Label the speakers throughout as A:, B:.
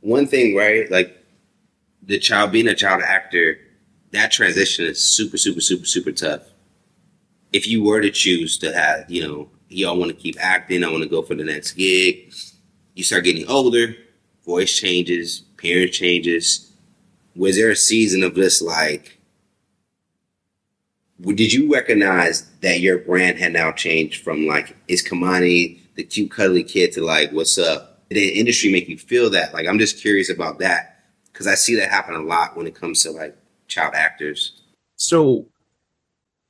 A: one thing, right? Like the child being a child actor, that transition is super, super, super, super tough. If you were to choose to have, y'all want to keep acting, I want to go for the next gig, you start getting older, voice changes, parent changes. Was there a season of just like, did you recognize that your brand had now changed from like, is Khamani the cute cuddly kid to like, what's up? Did the industry make you feel that? Like, I'm just curious about that because I see that happen a lot when it comes to like child actors.
B: So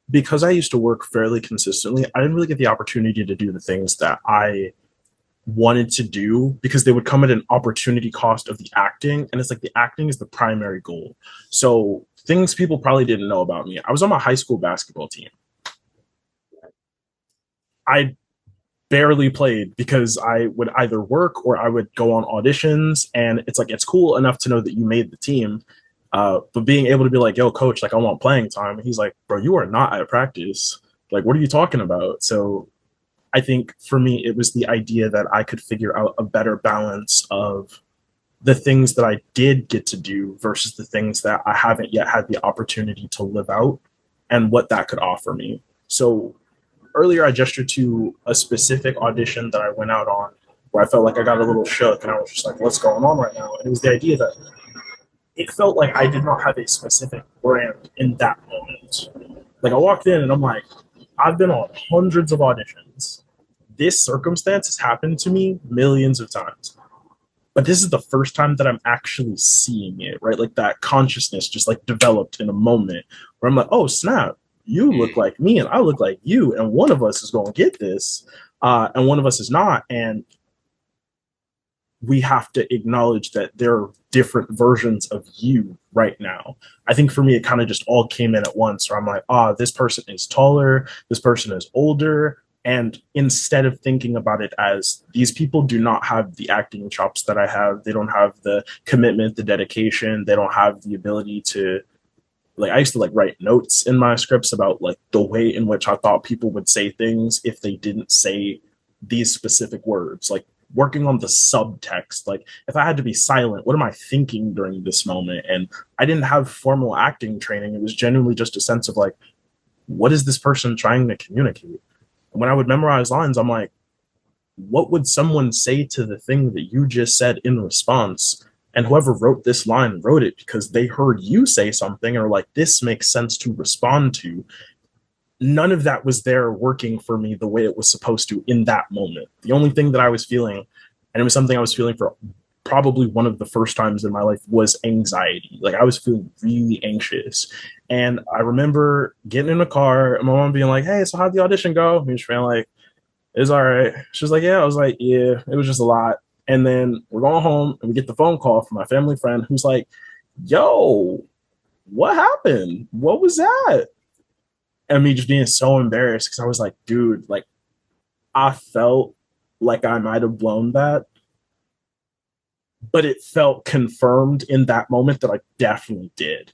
B: because I used to work fairly consistently, I didn't really get the opportunity to do the things that I wanted to do because they would come at an opportunity cost of the acting. And it's like the acting is the primary goal. So things people probably didn't know about me. I was on my high school basketball team. I barely played because I would either work or I would go on auditions. And it's like, it's cool enough to know that you made the team. But being able to be like, yo, coach, like I want playing time. And he's like, bro, you are not at practice. Like, what are you talking about? So I think for me, it was the idea that I could figure out a better balance of the things that I did get to do versus the things that I haven't yet had the opportunity to live out and what that could offer me. So earlier, I gestured to a specific audition that I went out on where I felt like I got a little shook and I was just like, what's going on right now? And it was the idea that it felt like I did not have a specific brand in that moment. Like I walked in and I'm like, I've been on hundreds of auditions. This circumstance has happened to me millions of times. But this is the first time that I'm actually seeing it, right? Like that consciousness just like developed in a moment where I'm like, oh, snap, you look like me and I look like you. And one of us is going to get this and one of us is not. And we have to acknowledge that there are different versions of you right now. I think for me, it kind of just all came in at once where I'm like, this person is taller, this person is older. And instead of thinking about it as these people do not have the acting chops that I have, they don't have the commitment, the dedication, they don't have the ability to like, I used to like write notes in my scripts about like the way in which I thought people would say things if they didn't say these specific words, like working on the subtext. Like if I had to be silent, what am I thinking during this moment? And I didn't have formal acting training. It was genuinely just a sense of like, what is this person trying to communicate? And when I would memorize lines, I'm like, what would someone say to the thing that you just said in response? And whoever wrote this line wrote it because they heard you say something or like, this makes sense to respond to. None of that was there working for me the way it was supposed to in that moment. The only thing that I was feeling, and it was something I was feeling for probably one of the first times in my life, was anxiety. Like I was feeling really anxious. And I remember getting in a car and my mom being like, hey, so how'd the audition go? And she feeling like, it's all right. She was like, yeah. I was like, yeah, it was just a lot. And then we're going home and we get the phone call from my family friend who's like, yo, what happened? What was that? And me just being so embarrassed because I was like, dude, like I felt like I might have blown that, but it felt confirmed in that moment that I definitely did.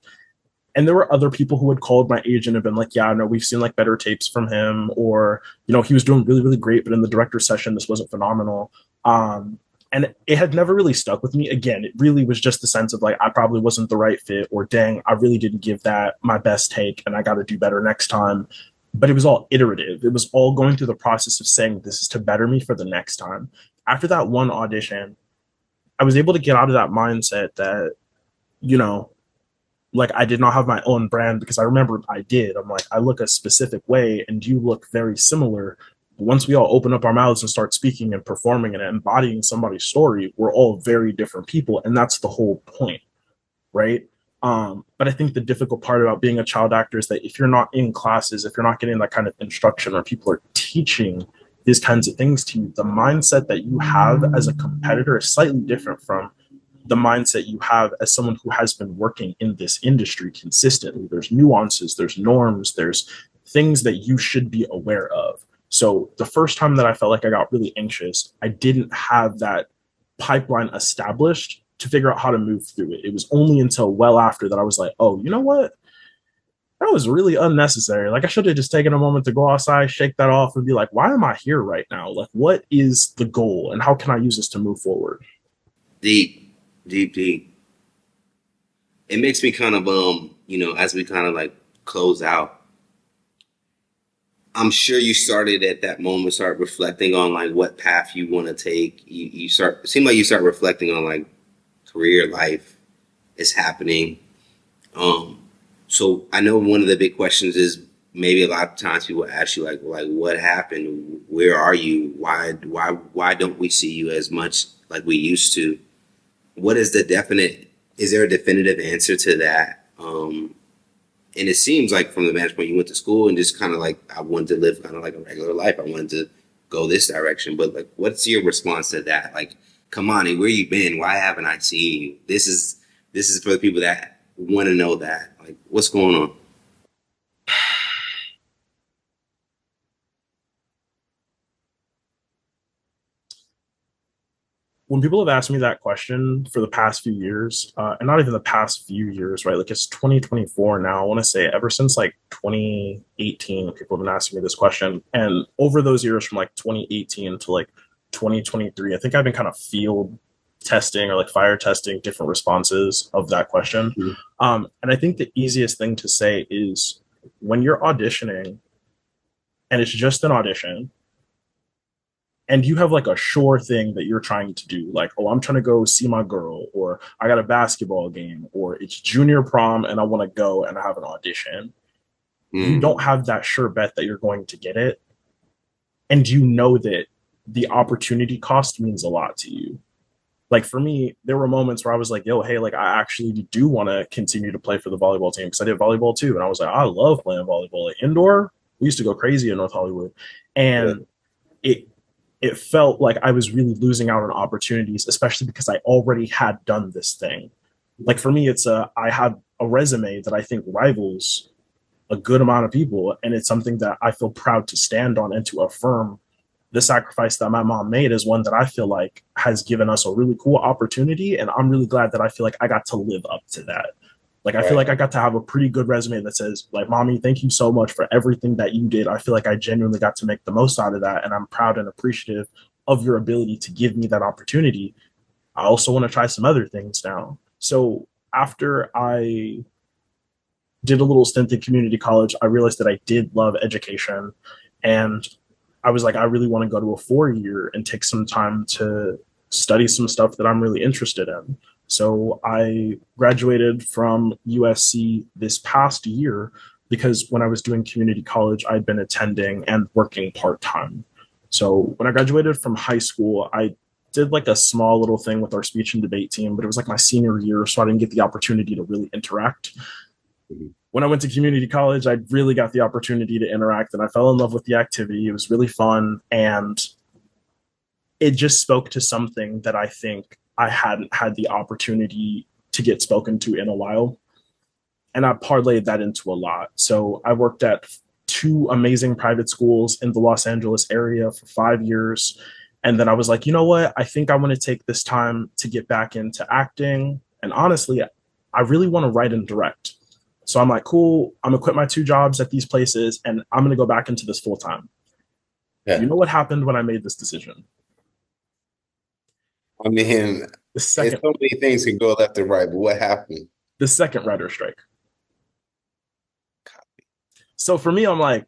B: And there were other people who had called my agent and been like, yeah, no, we've seen like better tapes from him, or, you know, he was doing really, really great, but in the director's session, this wasn't phenomenal. And it had never really stuck with me. Again, it really was just the sense of like, I probably wasn't the right fit, or dang, I really didn't give that my best take and I got to do better next time. But it was all iterative. It was all going through the process of saying, this is to better me for the next time. After that one audition, I was able to get out of that mindset that, you know, like I did not have my own brand because I remembered I did. I'm like, I look a specific way and you look very similar. Once we all open up our mouths and start speaking and performing and embodying somebody's story, we're all very different people. And that's the whole point, right? But I think the difficult part about being a child actor is that if you're not in classes, if you're not getting that kind of instruction or people are teaching these kinds of things to you, the mindset that you have as a competitor is slightly different from the mindset you have as someone who has been working in this industry consistently. There's nuances, there's norms, there's things that you should be aware of. So the first time that I felt like I got really anxious, I didn't have that pipeline established to figure out how to move through it. It was only until well after that I was like, oh, you know what? That was really unnecessary. Like I should have just taken a moment to go outside, shake that off and be like, why am I here right now? Like, what is the goal and how can I use this to move forward?
A: The deep, deep. It makes me kind of as we kind of like close out. I'm sure you started at that moment, start reflecting on like what path you want to take. You start, it seemed like you start reflecting on like career life is happening. Um, so I know one of the big questions is maybe a lot of times people ask you like what happened? Where are you? Why don't we see you as much like we used to? What is the definite? Is there a definitive answer to that? And it seems like from the vantage point you went to school and just kind of like I wanted to live kind of like a regular life. I wanted to go this direction, but like, what's your response to that? Like, Kamani, where you been? Why haven't I seen you? This is for the people that want to know that. Like, what's going on?
B: When people have asked me that question for the past few years, and not even the past few years, right? Like it's 2024 now. I want to say ever since like 2018, people have been asking me this question. And over those years from like 2018 to like 2023, I think I've been kind of field testing or like fire testing different responses of that question.
A: Mm-hmm.
B: And I think the easiest thing to say is when you're auditioning and it's just an audition, and you have like a sure thing that you're trying to do, like, oh, I'm trying to go see my girl, or I got a basketball game, or it's junior prom and I want to go and I have an audition. You don't have that sure bet that you're going to get it. And you know that the opportunity cost means a lot to you. Like for me, there were moments where I was like, yo, hey, like I actually do want to continue to play for the volleyball team because I did volleyball too. And I was like, I love playing volleyball. Like indoor, we used to go crazy in North Hollywood. And it it felt like I was really losing out on opportunities, especially because I already had done this thing. Like for me, I have a resume that I think rivals a good amount of people, and it's something that I feel proud to stand on and to affirm. The sacrifice that my mom made is one that I feel like has given us a really cool opportunity, and I'm really glad that I feel like I got to live up to that. Like I feel like I got to have a pretty good resume that says, like, mommy, thank you so much for everything that you did. I feel like I genuinely got to make the most out of that. And I'm proud and appreciative of your ability to give me that opportunity. I also want to try some other things now. So after I did a little stint in community college, I realized that I did love education. And I was like, I really want to go to a 4 year and take some time to study some stuff that I'm really interested in. So I graduated from USC this past year because when I was doing community college, I'd been attending and working part time. So when I graduated from high school, I did like a small little thing with our speech and debate team, but it was like my senior year, so I didn't get the opportunity to really interact. When I went to community college, I really got the opportunity to interact and I fell in love with the activity. It was really fun. And it just spoke to something that I think I hadn't had the opportunity to get spoken to in a while. And I parlayed that into a lot. So I worked at two amazing private schools in the Los Angeles area for 5 years. And then I was like, you know what? I think I want to take this time to get back into acting. And honestly, I really want to write and direct. So I'm like, cool, I'm gonna quit my two jobs at these places and I'm gonna go back into this full time. Yeah. You know what happened when I made this decision?
C: I mean, so many things can go left and right, but what happened?
B: The second writer strike. Copy. So for me, I'm like,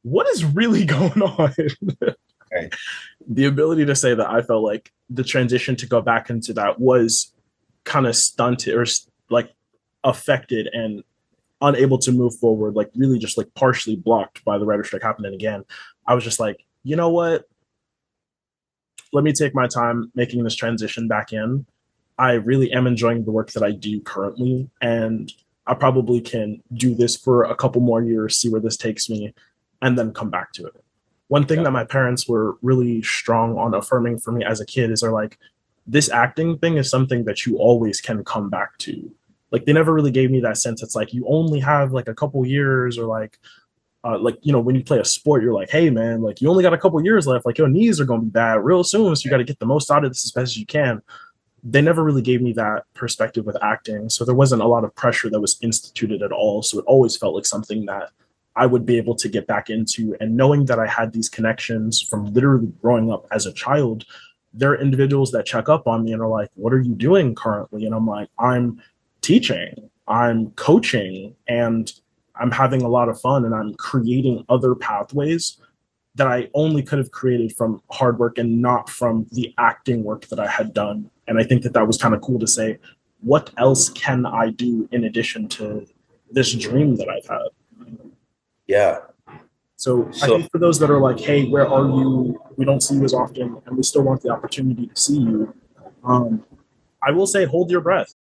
B: what is really going on? Okay. The ability to say that I felt like the transition to go back into that was kind of stunted or like affected and unable to move forward, like really just like partially blocked by the writer strike happening again. I was just like, you know what? Let me take my time making this transition back in. I really am enjoying the work that I do currently, and I probably can do this for a couple more years, see where this takes me, and then come back to it. One thing that my parents were really strong on affirming for me as a kid is they're like, this acting thing is something that you always can come back to. Like they never really gave me that sense. It's like you only have like a couple years, or like you know, when you play a sport, you're like, hey man, like you only got a couple years left. Like your knees are gonna be bad real soon, so you got to get the most out of this as best as you can. They never really gave me that perspective with acting, so there wasn't a lot of pressure that was instituted at all. So it always felt like something that I would be able to get back into. And knowing that I had these connections from literally growing up as a child there are individuals that check up on me and are like, what are you doing currently? And I'm like, I'm teaching, I'm coaching, and I'm having a lot of fun, and I'm creating other pathways that I only could have created from hard work and not from the acting work that I had done. And I think that that was kind of cool to say, what else can I do in addition to this dream that I've had?
C: Yeah.
B: So I think for those that are like, hey, where are you? We don't see you as often, and we still want the opportunity to see you. I will say, hold your breath.